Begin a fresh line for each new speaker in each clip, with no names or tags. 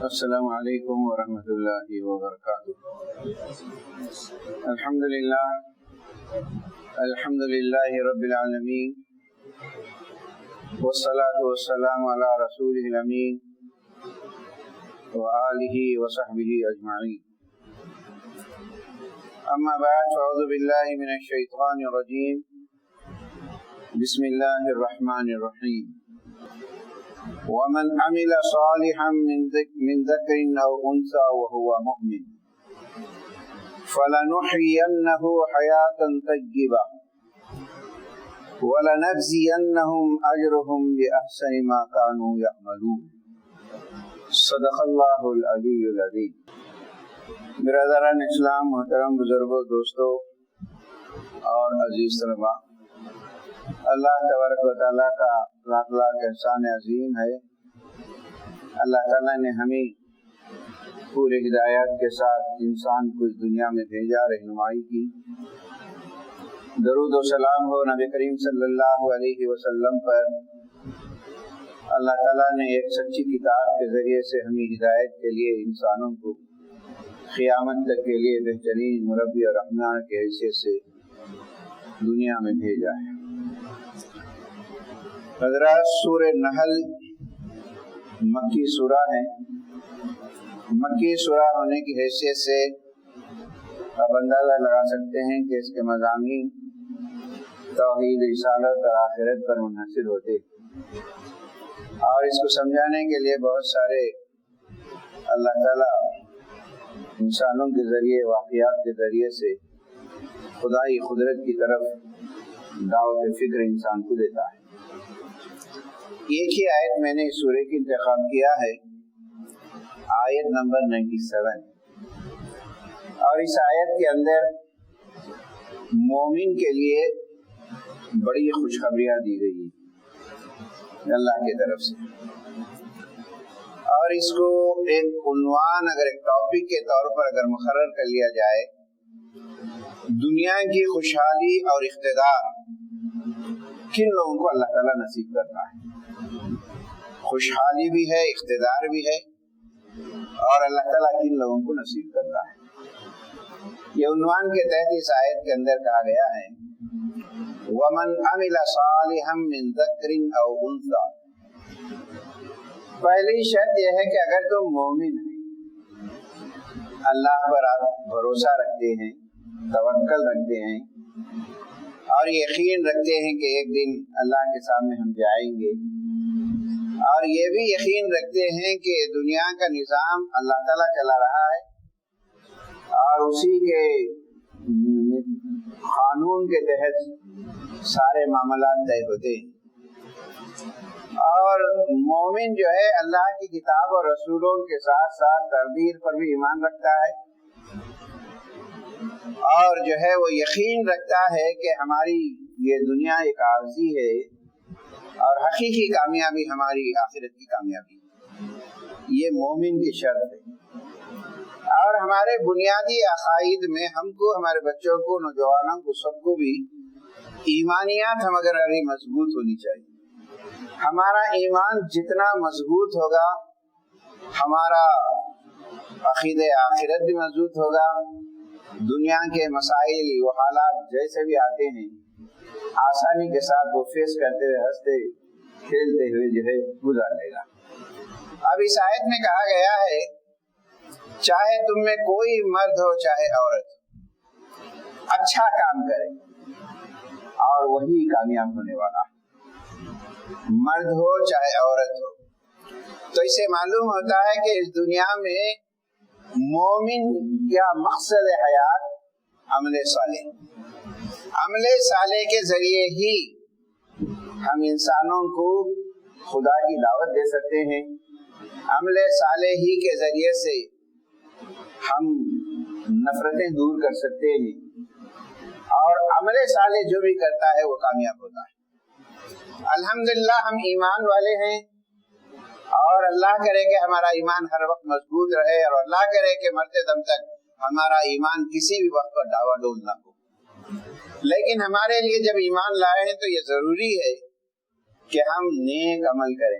السلام علیکم ورحمۃ اللہ وبرکاتہ۔ الحمد للہ رب العالمین، والصلاة والسلام علی رسولہ الامین وآلہ وصحبہ اجمعین۔ اما بعد، فاعوذ باللہ من الشیطان الرجیم، بسم اللہ الرحمن الرحیم۔ ومن عمل صالحا من ذکر او انثى وهو مؤمن فلنحيينه حياة طیبة ولنجزينهم اجرهم بأحسن ما كانوا يعملون۔ صدق اللہ العلی العظیم۔ برادران اسلام، محترم بزرگوں، دوستوں اور عزیز طلباء، اللہ تبارک و تعالیٰ کا لاکھ لاکھ احسان عظیم ہے۔ اللہ تعالیٰ نے ہمیں پورے ہدایات کے ساتھ انسان کو اس دنیا میں بھیجا، رہنمائی کی۔ درود و سلام ہو نبی کریم صلی اللہ علیہ وسلم پر۔ اللہ تعالیٰ نے ایک سچی کتاب کے ذریعے سے ہمیں ہدایت کے لیے انسانوں کو قیامت تک کے لیے بہترین مربی اور رہنما کی حیثیت سے دنیا میں بھیجا ہے۔ حضرات، سورہ نحل مکی سورہ ہے۔ مکی سورہ ہونے کی حیثیت سے اب اندازہ لگا سکتے ہیں کہ اس کے مضامین توحید، رسالت اور آخرت پر منحصر ہوتے، اور اس کو سمجھانے کے لیے بہت سارے اللہ تعالیٰ انسانوں کے ذریعے، واقعات کے ذریعے سے خدائی قدرت کی طرف دعوت فکر انسان کو دیتا ہے۔ ایک ہی آیت میں نے اس سورہ کی انتخاب کیا ہے، آیت نمبر 97، اور اس آیت کے اندر مومن کے لیے بڑی خوشخبریاں دی گئی ہیں اللہ کی طرف سے، اور اس کو ایک عنوان، اگر ایک ٹاپک کے طور پر اگر مقرر کر لیا جائے، دنیا کی خوشحالی اور اقتدار کن لوگوں کو اللہ تعالیٰ نصیب کرتا ہے۔ خوشحالی بھی ہے، اقتدار بھی ہے، اور اللہ تعالیٰ کن لوگوں کو نصیب کرتا ہے۔ یہ عنوان کے تحت اس آیت کے اندر کہا گیا ہے، وَمَنْ عَمِلَ صَالِحًا مِّن ذَكْرٍ أَوْ أُنثَىٰ۔ پہلی شرط یہ ہے کہ اگر تم مومن ہیں، اللہ پر آپ بھروسہ رکھتے ہیں، توکل رکھتے ہیں، اور یقین رکھتے ہیں کہ ایک دن اللہ کے سامنے ہم جائیں گے، اور یہ بھی یقین رکھتے ہیں کہ دنیا کا نظام اللہ تعالیٰ چلا رہا ہے، اور اسی کے قانون کے تحت سارے معاملات طے ہوتے ہیں، اور مومن جو ہے اللہ کی کتاب اور رسولوں کے ساتھ ساتھ تقدیر پر بھی ایمان رکھتا ہے، اور جو ہے وہ یقین رکھتا ہے کہ ہماری یہ دنیا ایک عارضی ہے، اور حقیقی کامیابی ہماری آخرت کی کامیابی۔ یہ مومن کی شرط ہے۔ اور ہمارے بنیادی عقائد میں ہم کو، ہمارے بچوں کو، نوجوانوں کو، سب کو بھی ایمانیات ہماری مضبوط ہونی چاہیے۔ ہمارا ایمان جتنا مضبوط ہوگا، ہمارا عقیدہ آخرت بھی مضبوط ہوگا، دنیا کے مسائل و حالات جیسے بھی آتے ہیں آسانی کے ساتھ وہ فیس کرتے ہوئے، ہنستے کھیلتے ہوئے جو ہے گزار لے گا۔ اب اس آیت میں کہا گیا ہے، چاہے تم میں کوئی مرد ہو چاہے عورت، اچھا کام کرے اور وہی کامیاب ہونے والا ہے، مرد ہو چاہے عورت ہو۔ تو اس سے معلوم ہوتا ہے کہ اس دنیا میں مومن کیا مقصد حیات، عمل صالح۔ عمل صالح کے ذریعے ہی ہم انسانوں کو خدا کی دعوت دے سکتے ہیں، عمل صالح ہی کے ذریعے سے ہم نفرتیں دور کر سکتے ہیں، اور عمل صالح جو بھی کرتا ہے وہ کامیاب ہوتا ہے۔ الحمدللہ ہم ایمان والے ہیں، اور اللہ کرے کہ ہمارا ایمان ہر وقت مضبوط رہے، اور اللہ کرے کہ مرتے دم تک ہمارا ایمان کسی بھی وقت پر ڈاوا ڈول نہ ہو۔ لیکن ہمارے لیے جب ایمان لائے ہیں تو یہ ضروری ہے کہ ہم نیک عمل کریں،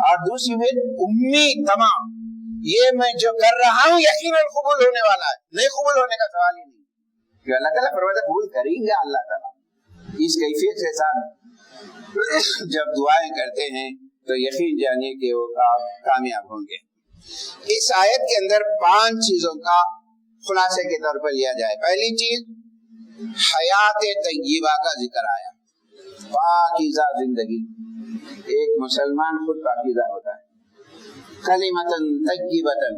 اور دوسری بات امید تمام، یہ میں جو کر رہا ہوں یقیناً قبول ہونے والا ہے، نہیں قبول ہونے کا سوال ہی نہیں، کہ اللہ تعالیٰ فرماتا قبول کریں گے اللہ تعالیٰ۔ اس کیفیت کے ساتھ جب دعائیں کرتے ہیں تو یقین جانیے کہ وہ کامیاب ہوں گے۔ اس آیت کے اندر 5 چیزوں کا خلاصے کے طور پر لیا جائے۔ پہلی چیز حیات طیبہ کا ذکر آیا، پاکیزہ زندگی، ایک مسلمان خود پاکیزہ ہوتا ہے۔ کلمتن طیبتن،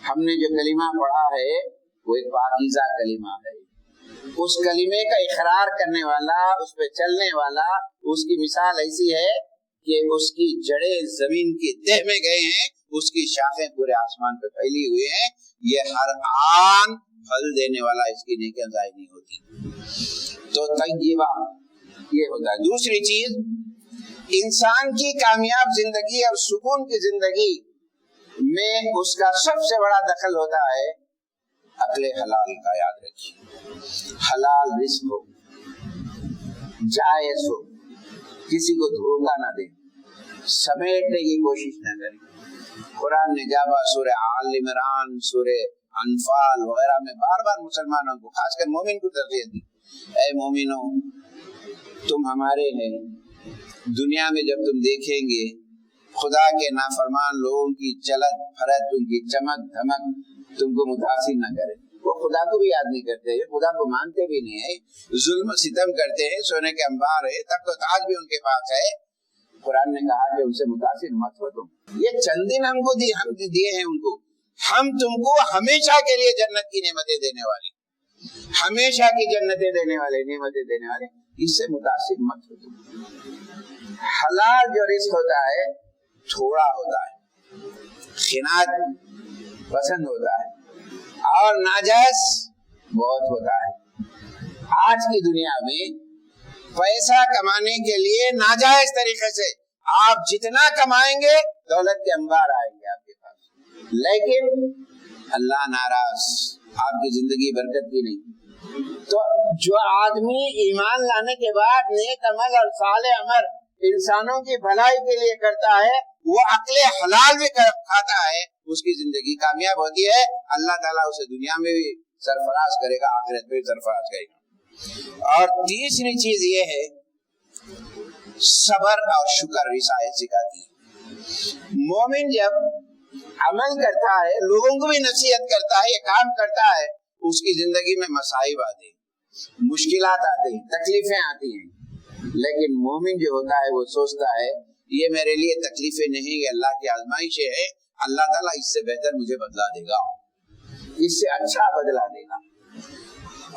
ہم نے جو کلمہ پڑھا ہے وہ ایک پاکیزہ کلمہ ہے، اس کلمے کا اقرار کرنے والا، اس پہ چلنے والا، اس کی مثال ایسی ہے کہ اس کی جڑیں زمین کی تہ میں گئے ہیں، اس کی شاخیں پورے آسمان پہ پھیلی ہوئی ہیں، یہ ہر آن پھل دینے والا، اس کی نیکیاں ضائع نہیں ہوتی۔ تو طیبہ یہ ہوتا ہے۔ دوسری چیز انسان کی کامیاب زندگی اور سکون کی زندگی میں اس کا سب سے بڑا دخل ہوتا ہے عقل حلال کا۔ یاد رکھیے، حلال رزق ہو، جائز ہو، کسی کو دھوکہ نہ دے، سمیٹنے کی کوشش نہ کرے۔ قرآن نے جابا سورہ آل عمران، سورہ انفال وغیرہ میں بار بار مسلمانوں کو، خاص کر مومن کو ترغیب دی، اے مومنو تم ہمارے ہیں، دنیا میں جب تم دیکھیں گے خدا کے نافرمان لوگوں کی چلت پھرت، ان کی چمک دھمک تم کو متاثر نہ کرے۔ وہ خدا کو بھی یاد نہیں کرتے، خدا کو مانتے بھی نہیں ہے، ظلم و ستم کرتے ہیں، سونے کے انبار ہے، تخت و تاج بھی ان کے پاس ہے۔ قرآن نے کہا کہ ان سے متاثر مت ہو تم، یہ چند دن ہم کو دیے ہیں ان کو، ہم تم کو ہمیشہ کے لیے جنت کی نعمتیں دینے والے، ہمیشہ کی جنتیں دینے والے، نعمتیں دینے والے، اس سے متاثر مت ہو تم۔ حلال جو رزق ہوتا ہے تھوڑا ہوتا ہے، خیانت پسند ہوتا ہے، اور ناجائز بہت ہوتا ہے۔ آج کی دنیا میں پیسہ کمانے کے لیے ناجائز طریقے سے آپ جتنا کمائیں گے دولت کے انبار آئیں گے آپ کے پاس، لیکن اللہ ناراض، آپ کی زندگی برکت کی نہیں۔ تو جو آدمی ایمان لانے کے بعد نیک عمل اور صالح عمل انسانوں کی بھلائی کے لیے کرتا ہے، وہ عقل حلال بھی کھاتا ہے، اس کی زندگی کامیاب ہوتی ہے، اللہ تعالیٰ اسے دنیا میں بھی سرفراز کرے گا، آخرت میں بھی سرفراز کرے گا۔ اور تیسری چیز یہ ہے صبر اور شکر، رسایت سکھاتی ہے۔ مومن جب عمل کرتا ہے، لوگوں کو بھی نصیحت کرتا ہے، یہ کام کرتا ہے، اس کی زندگی میں مصائب آتے ہیں، مشکلات آتے ہیں، تکلیفیں آتی ہیں، لیکن مومن جو ہوتا ہے وہ سوچتا ہے یہ میرے لیے تکلیفیں نہیں، یہ اللہ کی آزمائشیں ہے، اللہ تعالیٰ اس سے بہتر مجھے بدلا دے گا، اس سے اچھا بدلا دے گا۔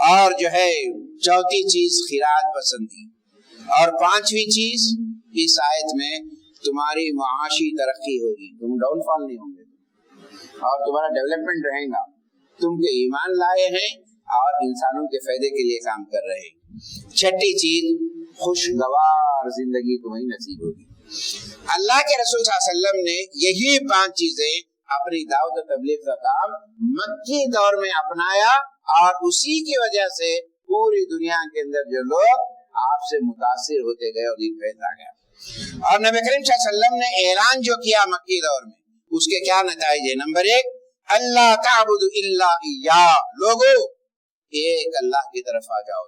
اور جو ہے چوتھی چیز خیرات پسندی، اور پانچویں چیز اس آیت میں تمہاری معاشی ترقی ہوگی، تم ڈاؤن فال نہیں ہوں گے اور تمہارا ڈیولپمنٹ رہے گا، تم کے ایمان لائے ہیں اور انسانوں کے فائدے کے لیے کام کر رہے ہیں۔ چھٹی چیز خوشگوار زندگی تمہیں نصیب ہوگی۔ اللہ کے رسول صلی اللہ علیہ وسلم نے یہی 5 چیزیں اپنی دعوت و تبلیغ کا کام مکی دور میں اپنایا، اور اسی کی وجہ سے پوری دنیا کے اندر جو لوگ آپ سے متاثر ہوتے گئے اور دین پھیلتا گیا۔ اور نبی کریم صلی اللہ علیہ وسلم نے اعلان جو کیا مکی دور میں، اس کے کیا نتائج ہیں؟ نمبر 1، اللہ تعبد الا ایاہ، لوگو ایک اللہ کی طرف آ جاؤ،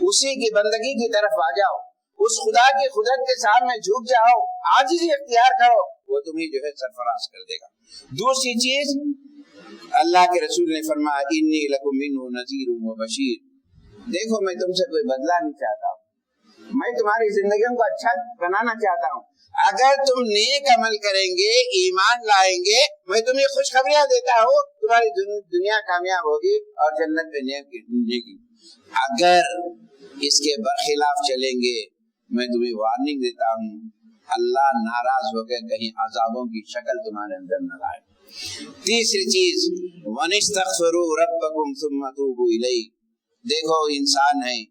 اسی کی بندگی کی طرف آ جاؤ، اس خدا کی قدرت کے سامنے جھک جاؤ، عاجزی اختیار کرو، وہ تمہیں جو ہے سرفراز کر دے گا۔ دوسری چیز اللہ کے رسول نے فرمایا انی لکم منہ نذیر و بشیر، دیکھو میں تم سے کوئی بدلہ نہیں چاہتا ہوں، میں تمہاری زندگیوں کو اچھا بنانا چاہتا ہوں، اگر تم نیک عمل کریں گے، ایمان لائیں گے، میں تمہیں خوشخبریاں دیتا ہوں، تمہاری دنیا کامیاب ہوگی اور جنت میں نیکی۔ اگر اس کے برخلاف چلیں گے، میں تمہیں وارننگ دیتا ہوں، اللہ ناراض ہو کے کہیں عذابوں کی شکل تمہارے اندر نہ لائے۔ تیسری چیز وَنِسْتَغْفِرُوا رَبَّكُمْ ثُمَّ تُوبُوا إِلَيْهِ، دیکھو انسان ہیں،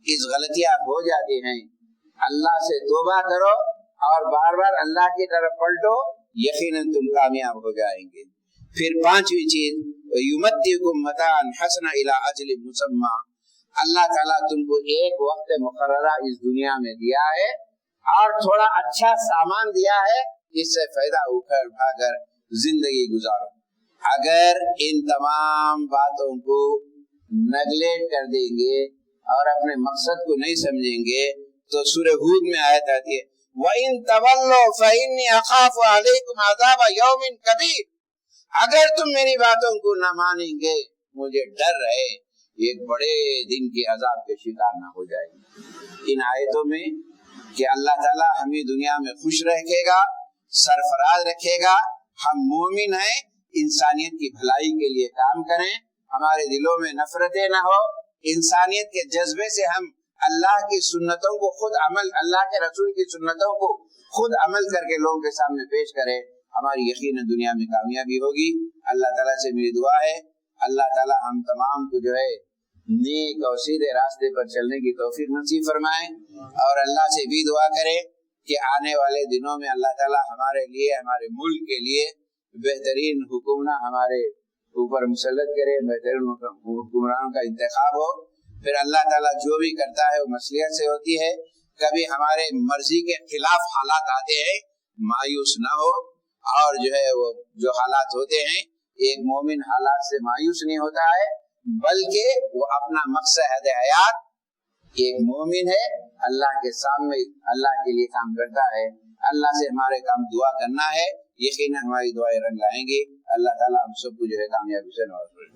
اس غلطیاں ہو جاتی ہیں، اللہ سے توبہ کرو اور بار بار اللہ کی طرف پلٹو، یقیناً تم کامیاب ہو جائیں گے۔ پھر پانچویں چیز وَيُمَتِّعُكُمْ مَتَاعًا حَسَنًا إِلَىٰ أَجَلٍ مُّسَمًّى، اللہ تعالیٰ تم کو ایک وقت مقررہ اس دنیا میں دیا ہے اور تھوڑا اچھا سامان دیا ہے، اس سے فائدہ اٹھا کر زندگی گزارو۔ اگر ان تمام باتوں کو نیگلیکٹ کر دیں گے اور اپنے مقصد کو نہیں سمجھیں گے تو سورہ ہود میں آیت آتی ہے وَإِن تَوَلَّوْا فَإِنِّي أَخَافُ عَلَيْكُمْ عَذَابَ يَوْمٍ كَبِيرٍ۔ اگر تم میری باتوں کو نہ مانیں گے مجھے ڈر ہے ایک بڑے دن کے عذاب کے شکار نہ ہو جائے گی۔ ان آیتوں میں کہ اللہ تعالیٰ ہمیں دنیا میں خوش رکھے گا، سرفراز رکھے گا، ہم مومن ہیں، انسانیت کی بھلائی کے لیے کام کریں، ہمارے دلوں میں نفرتیں نہ ہو، انسانیت کے جذبے سے ہم اللہ کی سنتوں کو خود عمل، اللہ کے رسول کی سنتوں کو خود عمل کر کے لوگوں کے سامنے پیش کریں، ہماری یقیناً دنیا میں کامیابی ہوگی۔ اللہ تعالیٰ سے میری دعا ہے اللہ تعالیٰ ہم تمام کو جو ہے نیک اور سیدھے راستے پر چلنے کی توفیق نصیب فرمائے، اور اللہ سے بھی دعا کرے کہ آنے والے دنوں میں اللہ تعالیٰ ہمارے لیے، ہمارے ملک کے لیے بہترین حکمراں ہمارے اوپر مسلط کرے، بہترین حکمرانوں کا انتخاب ہو۔ پھر اللہ تعالیٰ جو بھی کرتا ہے وہ مصلحت سے ہوتی ہے، کبھی ہمارے مرضی کے خلاف حالات آتے ہیں، مایوس نہ ہو، اور جو ہے وہ جو حالات ہوتے ہیں ایک مومن حالات سے مایوس نہیں ہوتا ہے بلکہ وہ اپنا مقصد حیات ایک مومن ہے، اللہ کے سامنے اللہ کے لیے کام کرتا ہے۔ اللہ سے ہمارے کام دعا کرنا ہے، یقیناً ہماری دعائیں رنگ لائیں گی۔ اللہ تعالیٰ ہم سب کو جو ہے کامیابی سے نوازے۔